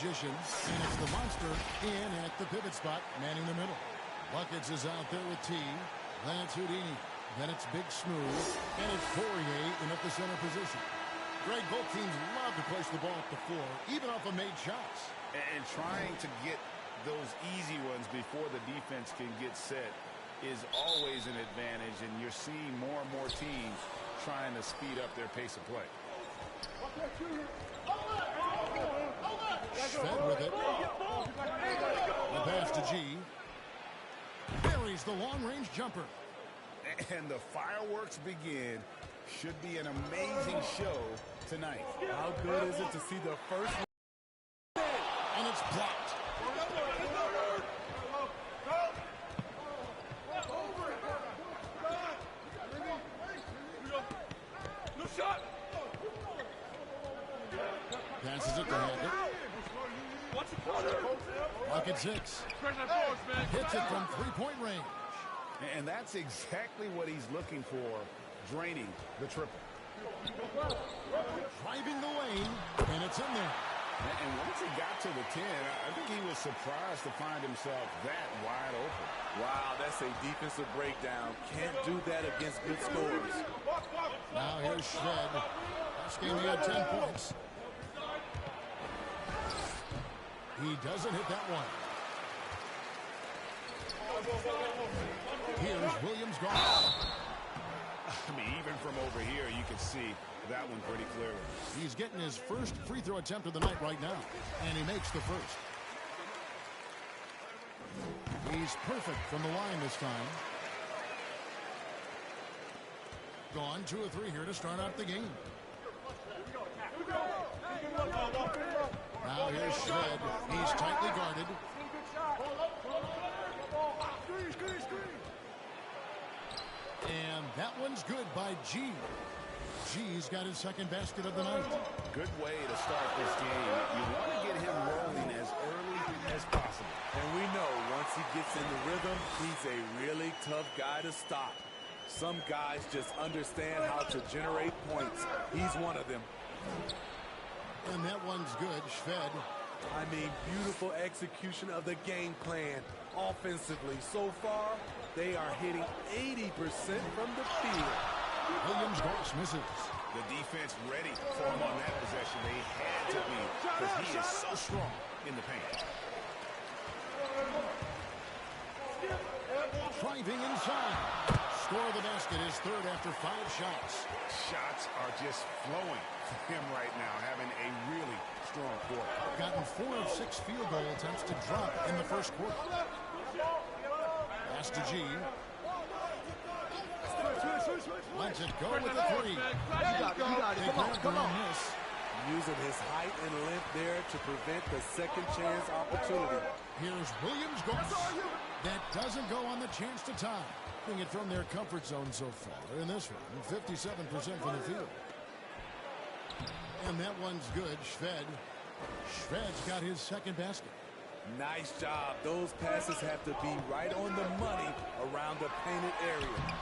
position, and it's the monster in at the pivot spot, manning the middle. Buckets is out there with T. Then it's Houdini. Then it's Big Smooth. And it's Poirier in at the center position. Greg, both teams love to place the ball at the floor, even off of made shots. And trying to get those easy ones before the defense can get set is always an advantage, and you're seeing more and more teams trying to speed up their pace of play. Fed with it. The pass to G. Buries the long-range jumper. And the fireworks begin. Should be an amazing show tonight. How good is it to see the first one? And it's blocked. Passes it to Hackett. Bucket 6. Hits it from three-point range. And that's exactly what he's looking for, draining the triple. Driving the lane, and it's in there. And once he got to the 10, I think he was surprised to find himself that wide open. Wow, that's a defensive breakdown. Can't do that against good scorers. Now here's Shred. Last game he had 10 points. He doesn't hit that one. Here's Williams gone. I mean, even from over here, you can see that one pretty clearly. He's getting his first free throw attempt of the night right now, and he makes the first. He's perfect from the line this time. Gone 2 of 3 here to start out the game. Now here's Shred. He's tightly guarded. And that one's good by G. G's got his second basket of the night. Good way to start this game. You want to get him rolling as early as possible. And we know once he gets in the rhythm, he's a really tough guy to stop. Some guys just understand how to generate points. He's one of them. And that one's good. Shved. I mean, beautiful execution of the game plan. Offensively, so far, they are hitting 80% from the field. Williams Goss misses. The defense ready for him on that possession. They had to be, because he is so strong in the paint. Driving inside. Score the basket, his third after 5 shots. Shots are just flowing for him right now, having a really strong quarter. Gotten 4 of 6 field goal attempts to drop in the first quarter. Pass to G. Lets it go with the 3. They come on this. Using his height and length there to prevent the second chance opportunity. Here's Williams Goss. That doesn't go on the chance to tie. Bring it from their comfort zone so far in this one. 57% from the field. And that one's good. Shved's got his second basket. Nice job. Those passes have to be right on the money around the painted area.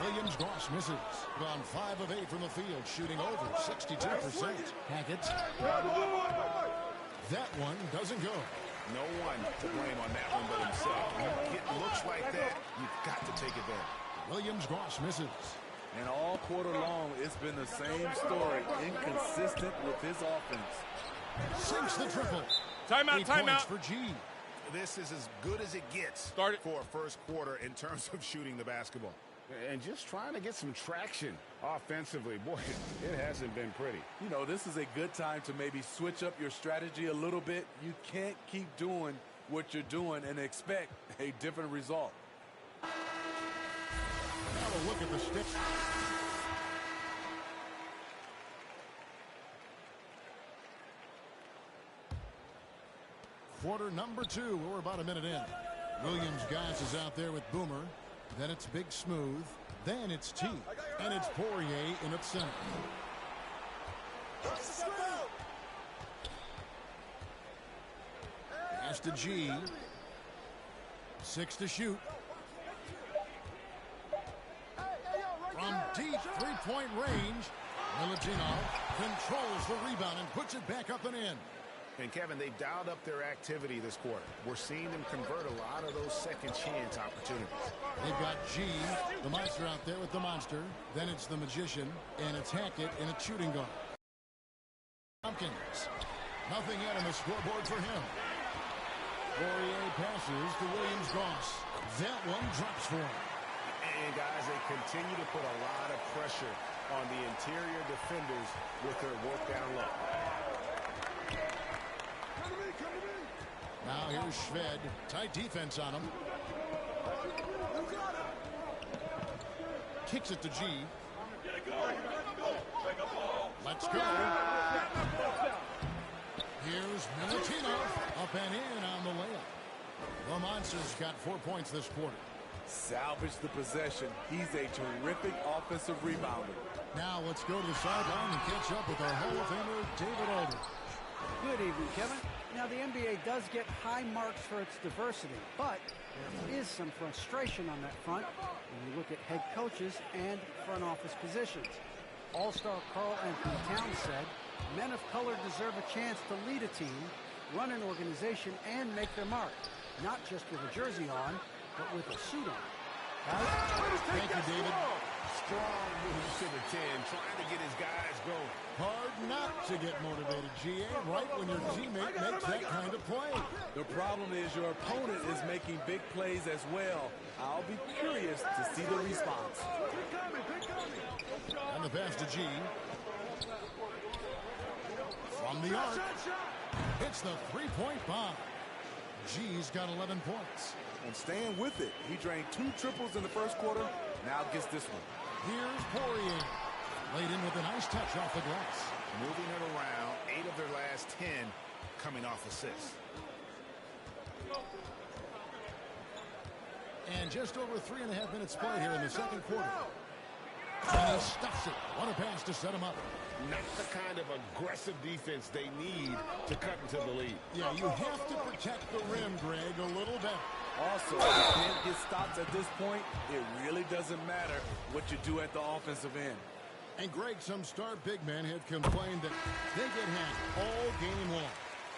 Williams Goss misses. Gone 5 of 8 from the field, shooting over 62%. Hackett. That one doesn't go. No one to blame on that one but himself. When you get looks like that, you've got to take advantage. Williams Goss misses. And all quarter long, it's been the same story. Inconsistent with his offense. Sinks the triple. Timeout. For G. This is as good as it gets for a first quarter in terms of shooting the basketball. And just trying to get some traction offensively. Boy, it hasn't been pretty. You know, this is a good time to maybe switch up your strategy a little bit. You can't keep doing what you're doing and expect a different result. Now a look at the sticks. Quarter number 2. We're about a minute in. Williams Goss is out there with Boomer. Then it's Big Smooth. Then it's T. And it's Poirier in at center. Pass to G. 6 to shoot. From deep three-point range, Milutinov controls the rebound and puts it back up and in. And, Kevin, they've dialed up their activity this quarter. We're seeing them convert a lot of those second chance opportunities. They've got G, the monster out there with the monster. Then it's the magician, and it's Hackett in a shooting guard. Tompkins. Nothing yet on the scoreboard for him. Poirier passes to Williams-Goss. That one drops for him. And, guys, they continue to put a lot of pressure on the interior defenders with their work down low. Now here's Shved. Tight defense on him. Kicks it to G. Let's go. Here's Milutinov. Up and in on the layup. The Monsters got 4 points this quarter. Salvage the possession. He's a terrific offensive rebounder. Now let's go to the sideline and catch up with our Hall of Famer, David Aldridge. Good evening, Kevin. Now, the NBA does get high marks for its diversity, but there is some frustration on that front when you look at head coaches and front office positions. All-star Karl Anthony Towns said, men of color deserve a chance to lead a team, run an organization, and make their mark, not just with a jersey on, but with a suit on. Thank you, David. Strong moves to the 10, trying to get his guys going. Hard not to get motivated, GA, right when your teammate makes that kind of play. The problem is your opponent is making big plays as well. I'll be curious to see the response. And the pass to G. From the arc. Hits the three-point bomb. G's got 11 points. And staying with it. He drained 2 triples in the first quarter. Now gets this one. Here's Poirier. Laid in with a nice touch off the glass. Moving it around, 8 of their last 10 coming off assists. And just over 3.5 minutes played here in the second quarter. And he stuffs it. What a pass to set him up. Not the kind of aggressive defense they need to cut into the lead. Yeah, you have to protect the rim, Greg, a little better. Also, if you can't get stops at this point, it really doesn't matter what you do at the offensive end. And Greg, some star big men have complained that they get hacked all game long.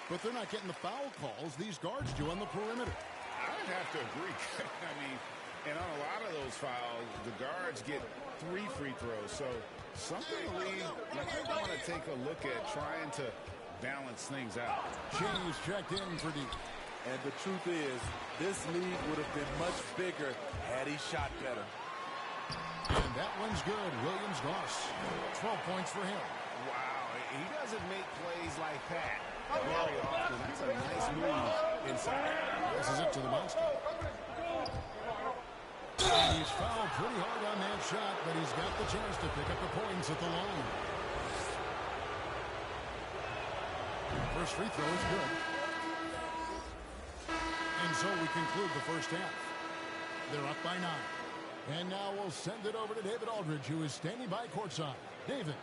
But they're not getting the foul calls these guards do on the perimeter. I'd have to agree. I mean, and on a lot of those fouls, the guards get 3 free throws. So something the league might want to take a look at, trying to balance things out. James checked in for D. And the truth is, this lead would have been much bigger had he shot better. And that one's good. Williams-Goss. 12 points for him. Wow, he doesn't make plays like that very often. That's a nice move inside. This is it to the monster. And he's fouled pretty hard on that shot, but he's got the chance to pick up the points at the line. First free throw is good. And so we conclude the first half. They're up by 9. And now we'll send it over to David Aldridge, who is standing by courtside. David.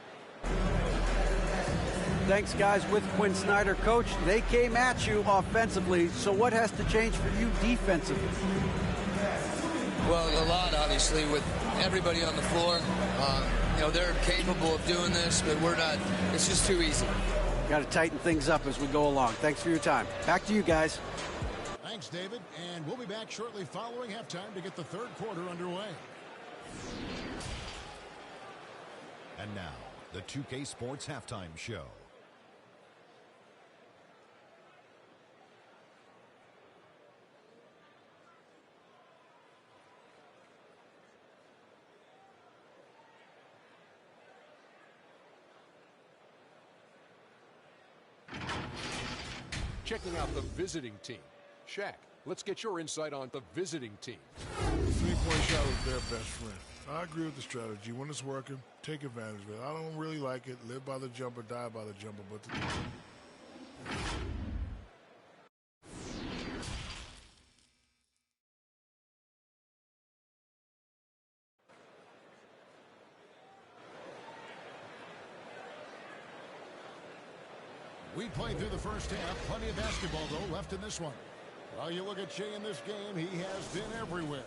Thanks, guys. With Quinn Snyder, coach, they came at you offensively. So what has to change for you defensively? Well, a lot, obviously, with everybody on the floor. You know, they're capable of doing this, but we're not. It's just too easy. Got to tighten things up as we go along. Thanks for your time. Back to you guys. Thanks, David. And we'll be back shortly following halftime to get the third quarter underway. And now, the 2K Sports Halftime Show. Checking out the visiting team. Shaq, let's get your insight on the visiting team. The three-point shot was their best friend. I agree with the strategy. When it's working, take advantage of it. I don't really like it. Live by the jumper, die by the jumper. But We played through the first half. Plenty of basketball, though, left in this one. Well, you look at Shea in this game, he has been everywhere.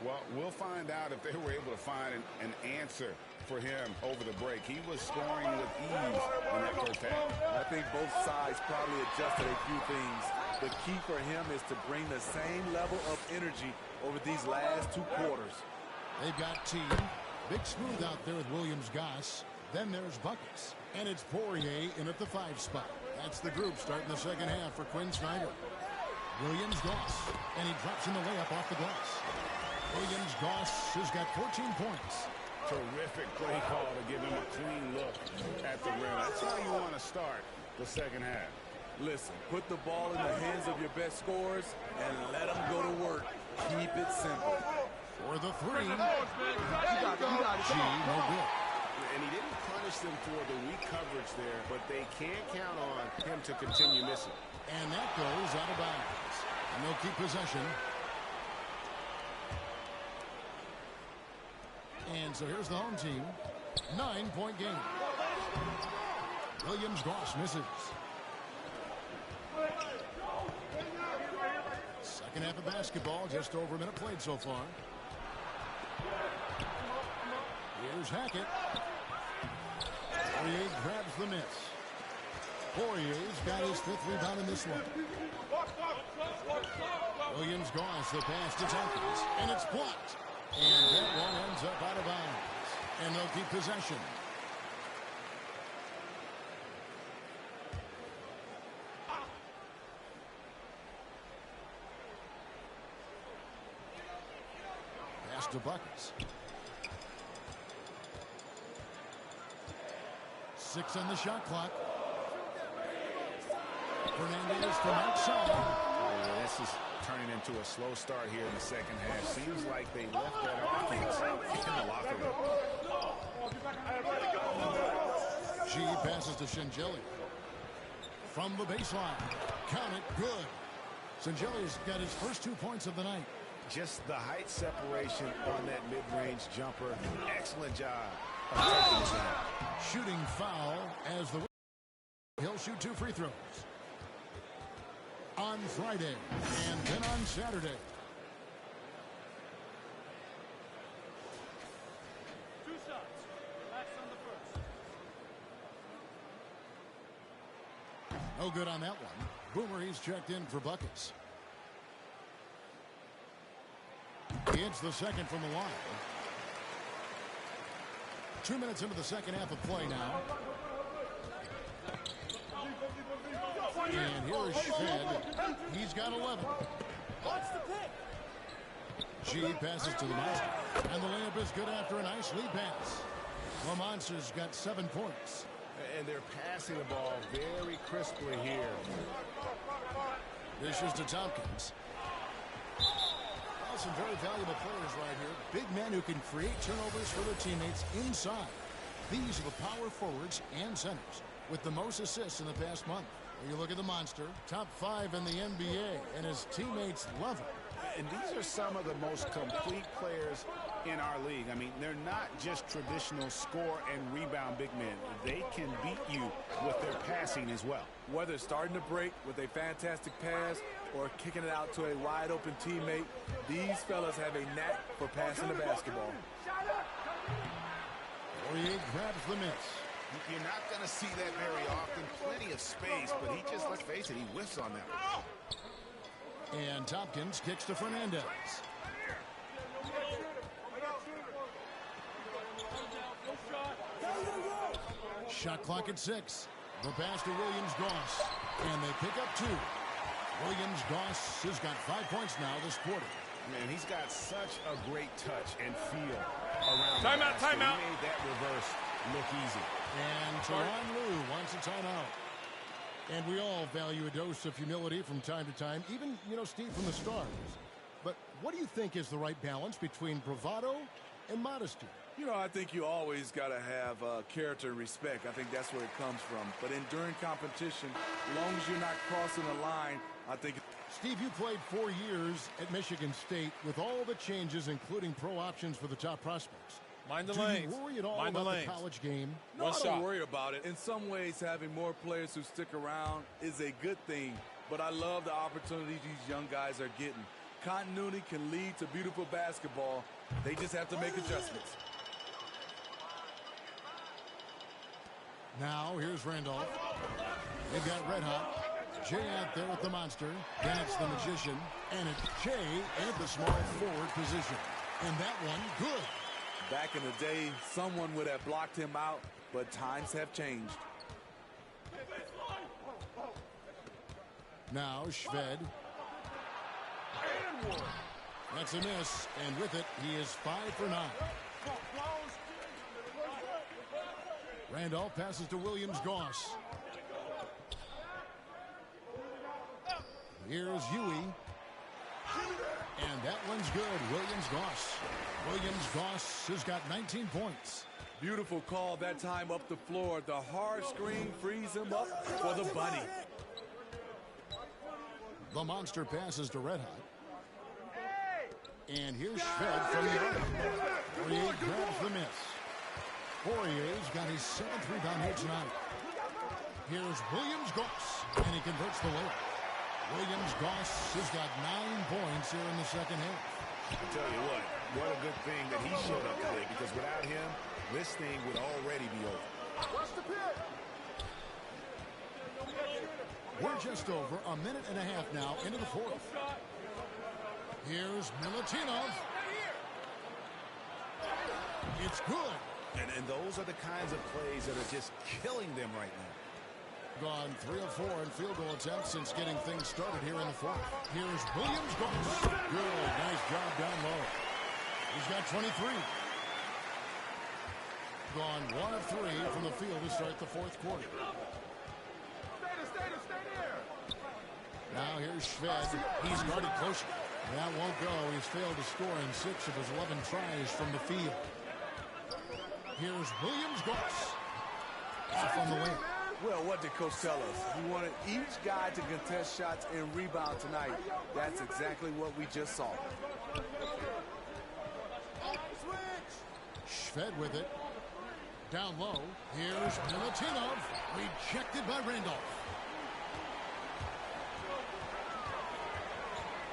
Well, we'll find out if they were able to find an answer for him over the break. He was scoring with ease in that first half. I think both sides probably adjusted a few things. The key for him is to bring the same level of energy over these last 2 quarters. They've got T. Big smooth out there with Williams-Goss. Then there's Buckets. And it's Poirier in at the 5 spot. That's the group starting the second half for Quinn Snyder. Williams-Goss. And he drops in the layup off the glass. Williams-Goss has got 14 points. Terrific play call to give him a clean look at the rim. That's how you want to start the second half. Listen, put the ball in the hands of your best scorers and let them go to work. Keep it simple. For the 3. G, no good. And he didn't punish them for the weak coverage there, but they can't count on him to continue missing. And that goes out of bounds. And they'll keep possession. And so here's the home team. 9-point game. Williams-Goss misses. Second half of basketball, just over a minute played so far. Here's Hackett. Poirier grabs the miss. Poirier's got his 5th rebound in this one. Williams-Goss, the pass to Tompkins, and it's blocked. And that one ends up out of bounds. And they'll keep possession. Pass to Buckets. 6 on the shot clock. Fernandez from outside. Yeah, this is turning into a slow start here in the second half. Seems like they left that offense in the locker room. G passes to Shingeli. From the baseline. Count it. Good. Shingeli's got his first 2 points of the night. Just the height separation on that mid-range jumper. Excellent job of taking it down. Shooting foul as the he'll shoot 2 free throws. On Friday and then on Saturday. 2 shots. Relax on the first. No good on that one. Boomer, he's checked in for Buckets. He hits the second from the line. 2 minutes into the second half of play now. And here is Shved. He's got 11. G passes to the Monster. And the layup is good after a nice lead pass. The Monster's got 7 points. And they're passing the ball very crisply here. Dishes to Tompkins. Some very valuable players right here. Big men who can create turnovers for their teammates inside. These are the power forwards and centers with the most assists in the past month. You look at the Monster, top 5 in the NBA, and his teammates love him. And these are some of the most complete players in our league. I mean, they're not just traditional score and rebound big men. They can beat you with their passing as well. Whether starting to break with a fantastic pass or kicking it out to a wide-open teammate, these fellas have a knack for passing the basketball. Poirier grabs the miss. You're not going to see that very often. Plenty of space, but he just, let's face it, he whiffs on that one. And Tompkins kicks to Fernandez. Shot clock at 6. The pass to Williams-Goss. And they pick up 2. Williams-Goss has got 5 points now this quarter. Man, he's got such a great touch and feel around the Timeout, basket. timeout. He made that reverse look easy. And Teron Lue wants a timeout. And we all value a dose of humility from time to time, even, Steve, from the stars. But what do you think is the right balance between bravado and modesty? I think you always got to have character and respect. I think that's where it comes from. But during competition, as long as you're not crossing the line, I think... Steve, you played 4 years at Michigan State with all the changes, including pro options for the top prospects. Mind the Do lanes. you worry at all Mind the about the lanes. college game? No, One I shot. don't worry about it. In some ways, having more players who stick around is a good thing. But I love the opportunities these young guys are getting. Continuity can lead to beautiful basketball. They just have to make adjustments. Now here's Randolph. They've got Red Hot. Jay out there with the monster. Then it's the magician. And it's Jay at the small forward position. And that one, good. Back in the day, someone would have blocked him out, but times have changed. Now Shved. That's a miss, and with it, he is 5 for 9. Randolph passes to Williams-Goss. Here's Huey. And that one's good. Williams-Goss. Williams-Goss has got 19 points. Beautiful call that time up the floor. The hard screen frees him up for the bunny. The monster passes to Red Hot. And here's Shved from the arc. Poirier grabs the miss. Poirier's got his 7th rebound here tonight. Here's Williams-Goss, and he converts the layup. Williams-Goss has got 9 points here in the second half. I tell you what a good thing that he showed up today, because without him, this thing would already be over. We're just over a minute and a half now into the fourth. Here's Milutinov. It's good. And those are the kinds of plays that are just killing them right now. Gone 3 of 4 in field goal attempts since getting things started here in the fourth. Here's Williams-Goss. Good. Nice job down low. He's got 23. Gone 1 of 3 from the field to start the fourth quarter. Now here's Shved. He's guarded closer. That won't go. He's failed to score in 6 of his 11 tries from the field. Here's Williams-Goss. Off on the wing. Well, what did Coach tell us? He wanted each guy to contest shots and rebound tonight. That's exactly what we just saw. Shved with it. Down low. Here's Milutinov. Rejected by Randolph.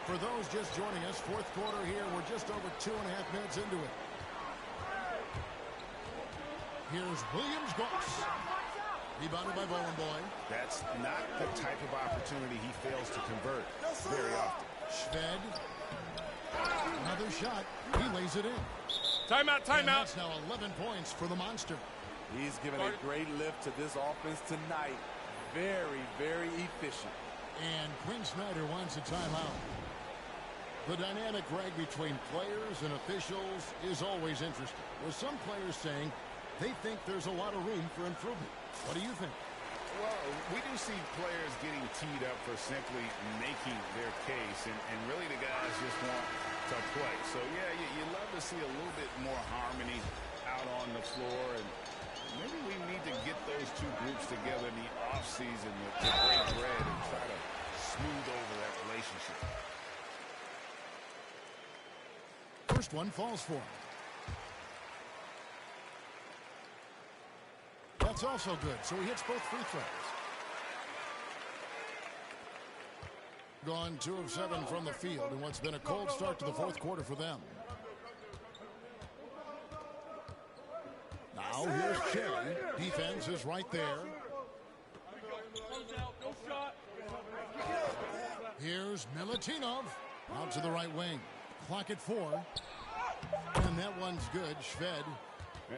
For those just joining us, fourth quarter here. We're just over 2.5 minutes into it. Here's Williams-Goss. Rebounded by Boy. That's not the type of opportunity he fails to convert very often. Shved. Another shot. He lays it in. Timeout, And that's now 11 points for the monster. He's given a great lift to this offense tonight. Very, very efficient. And Quinn Snyder wants a timeout. The dynamic rag between players and officials is always interesting, with some players saying they think there's a lot of room for improvement. What do you think? Well, we do see players getting teed up for simply making their case, and really the guys just want to play. So, yeah, you love to see a little bit more harmony out on the floor, and maybe we need to get those two groups together in the offseason to break bread and try to smooth over that relationship. First one falls for him. That's also good, so he hits both free throws. Gone 2 of 7 from the field in what's been a cold start to the fourth quarter for them. Now here's Cherry. Defense is right there. Here's Milutinov. Out to the right wing. Clock at 4. And that one's good. Shved.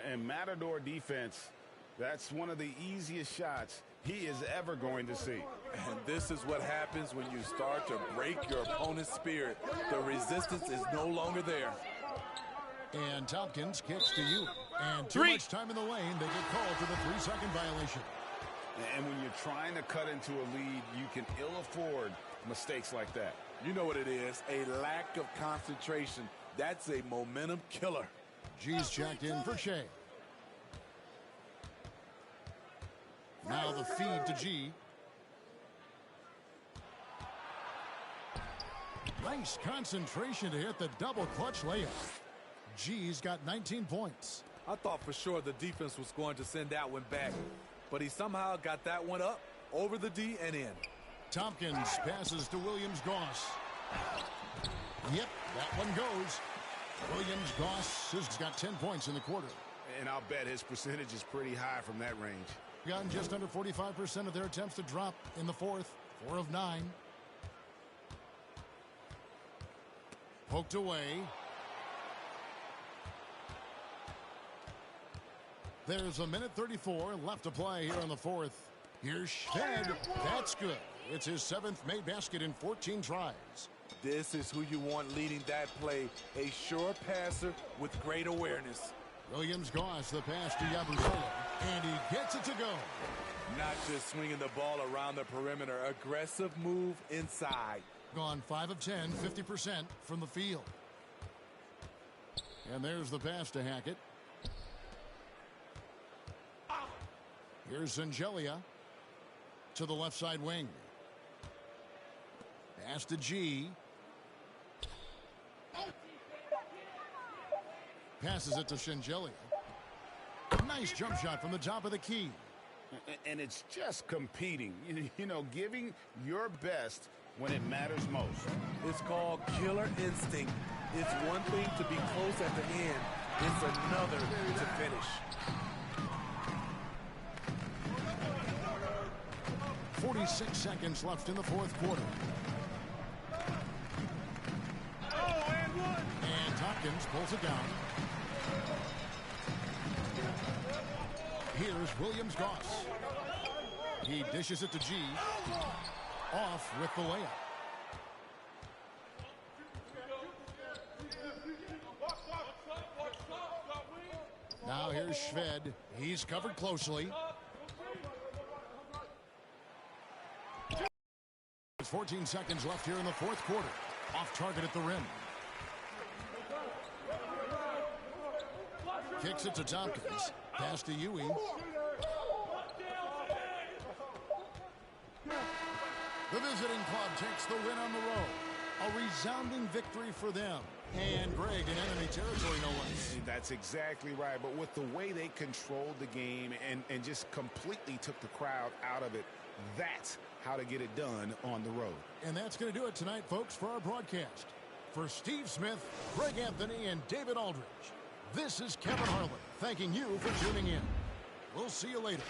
And Matador defense, that's one of the easiest shots he is ever going to see. And this is what happens when you start to break your opponent's spirit. The resistance is no longer there. And Tompkins kicks to you. And too much time in the lane. They get called for the 3-second violation. And when you're trying to cut into a lead, you can ill afford mistakes like that. You know what it is, a lack of concentration. That's a momentum killer. G's checked in for Shea. Now the feed to G. Nice concentration to hit the double clutch layup. G's got 19 points. I thought for sure the defense was going to send that one back, but he somehow got that one up, over the D and in. Tompkins passes to Williams-Goss. Yep, that one goes. Williams-Goss has got 10 points in the quarter. And I'll bet his percentage is pretty high from that range. Gotten just under 45% of their attempts to drop in the fourth. 4 of 9. Poked away. There's a minute 34 left to play here in the fourth. Here's Schved. That's good. It's his 7th made basket in 14 tries. This is who you want leading that play. A sure passer with great awareness. Williams-Goss the pass to Yabusele, and he gets it to go. Not just swinging the ball around the perimeter. Aggressive move inside. Gone 5 of 10, 50% from the field. And there's the pass to Hackett. Here's Zangelia to the left side wing. Pass to G. Passes it to Shengelia. Nice jump shot from the top of the key. And it's just competing. You know, giving your best when it matters most. It's called killer instinct. It's one thing to be close at the end. It's another to finish. 46 seconds left in the fourth quarter. And Tompkins pulls it down. Here's Williams-Goss. He dishes it to G. Off with the layup. Now here's Schved. He's covered closely. 14 seconds left here in the fourth quarter. Off target at the rim. Kicks it to Tompkins. Pass to Ewing. The visiting club takes the win on the road. A resounding victory for them. And Greg, in enemy territory, no less. That's exactly right. But with the way they controlled the game and just completely took the crowd out of it, that's how to get it done on the road. And that's going to do it tonight, folks, for our broadcast. For Steve Smith, Greg Anthony, and David Aldridge, this is Kevin Harlan thanking you for tuning in. We'll see you later.